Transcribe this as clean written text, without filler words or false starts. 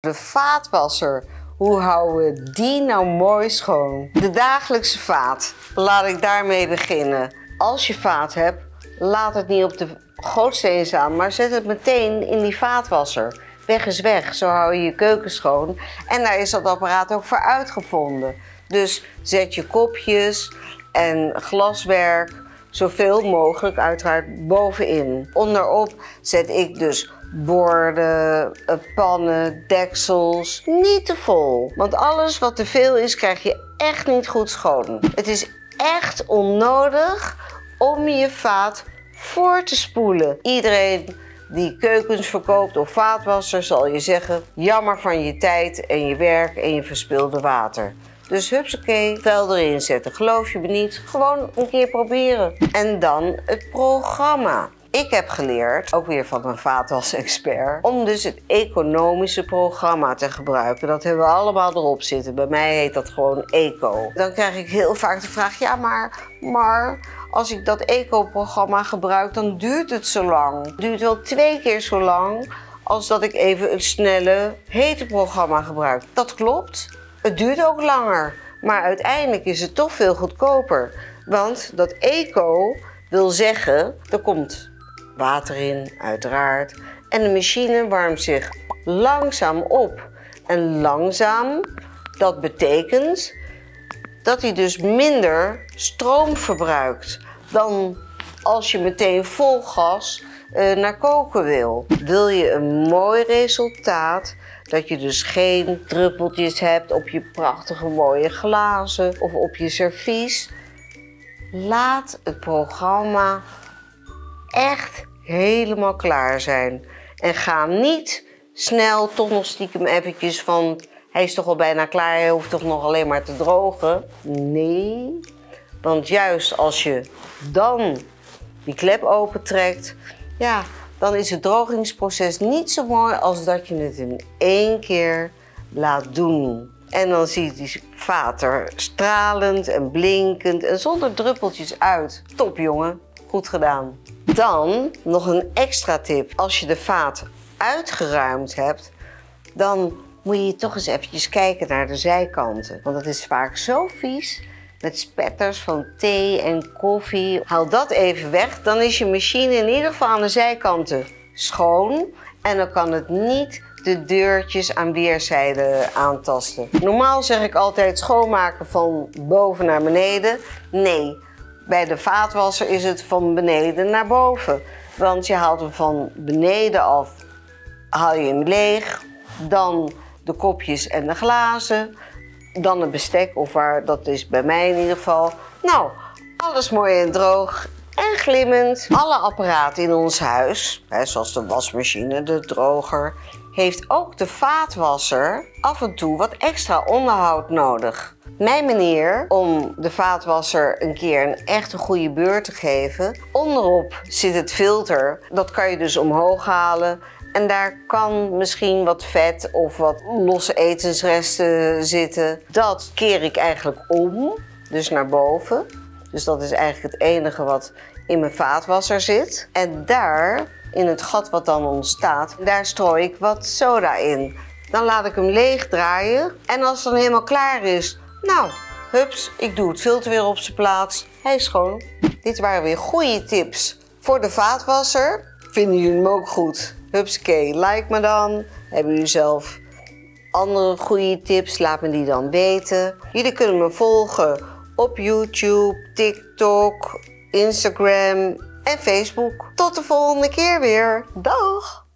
De vaatwasser, hoe houden we die nou mooi schoon? De dagelijkse vaat, laat ik daarmee beginnen. Als je vaat hebt, laat het niet op de gootsteen staan, maar zet het meteen in die vaatwasser. Weg is weg, zo hou je je keuken schoon. En daar is dat apparaat ook voor uitgevonden. Dus zet je kopjes en glaswerk zoveel mogelijk uiteraard bovenin. Onderop zet ik dus borden, pannen, deksels. Niet te vol, want alles wat te veel is krijg je echt niet goed schoon. Het is echt onnodig om je vaat voor te spoelen. Iedereen die keukens verkoopt of vaatwasser zal je zeggen: jammer van je tijd en je werk en je verspilde water. Dus hupsakee, vuil erin zetten. Geloof je me niet? Gewoon een keer proberen. En dan het programma. Ik heb geleerd, ook weer van een vaatwasexpert, om dus het economische programma te gebruiken. Dat hebben we allemaal erop zitten. Bij mij heet dat gewoon Eco. Dan krijg ik heel vaak de vraag: ja, maar als ik dat Eco-programma gebruik, dan duurt het zo lang. Het duurt wel 2 keer zo lang als dat ik even het snelle hete programma gebruik. Dat klopt. Het duurt ook langer, maar uiteindelijk is het toch veel goedkoper. Want dat eco wil zeggen, er komt water in, uiteraard. En de machine warmt zich langzaam op. En langzaam, dat betekent dat hij dus minder stroom verbruikt dan als je meteen vol gas naar koken wil. Wil je een mooi resultaat, dat je dus geen druppeltjes hebt op je prachtige mooie glazen of op je servies, laat het programma echt helemaal klaar zijn. En ga niet snel toch nog stiekem eventjes van: hij is toch al bijna klaar, hij hoeft toch nog alleen maar te drogen. Nee, want juist als je dan die klep opentrekt, ja, dan is het drogingsproces niet zo mooi als dat je het in 1 keer laat doen. En dan ziet die vaat er stralend en blinkend en zonder druppeltjes uit. Top jongen, goed gedaan. Dan nog een extra tip. Als je de vaat uitgeruimd hebt, dan moet je toch eens eventjes kijken naar de zijkanten. Want het is vaak zo vies met spetters van thee en koffie. Haal dat even weg, dan is je machine in ieder geval aan de zijkanten schoon. En dan kan het niet de deurtjes aan weerszijden aantasten. Normaal zeg ik altijd schoonmaken van boven naar beneden. Nee, bij de vaatwasser is het van beneden naar boven. Want je haalt hem van beneden af, haal je hem leeg. Dan de kopjes en de glazen. Dan het bestek, of waar, dat is bij mij in ieder geval. Nou, alles mooi en droog en glimmend. Alle apparaten in ons huis, zoals de wasmachine, de droger, heeft ook de vaatwasser af en toe wat extra onderhoud nodig. Mijn manier om de vaatwasser een keer een echt een goede beurt te geven. Onderop zit het filter, dat kan je dus omhoog halen. En daar kan misschien wat vet of wat losse etensresten zitten. Dat keer ik eigenlijk om, dus naar boven. Dus dat is eigenlijk het enige wat in mijn vaatwasser zit. En daar, in het gat wat dan ontstaat, daar strooi ik wat soda in. Dan laat ik hem leeg draaien. En als het dan helemaal klaar is, nou, hups, ik doe het filter weer op zijn plaats. Hij is schoon. Dit waren weer goede tips voor de vaatwasser. Vinden jullie hem ook goed? Hupsakee, like me dan. Hebben jullie zelf andere goede tips? Laat me die dan weten. Jullie kunnen me volgen op YouTube, TikTok, Instagram en Facebook. Tot de volgende keer weer. Dag!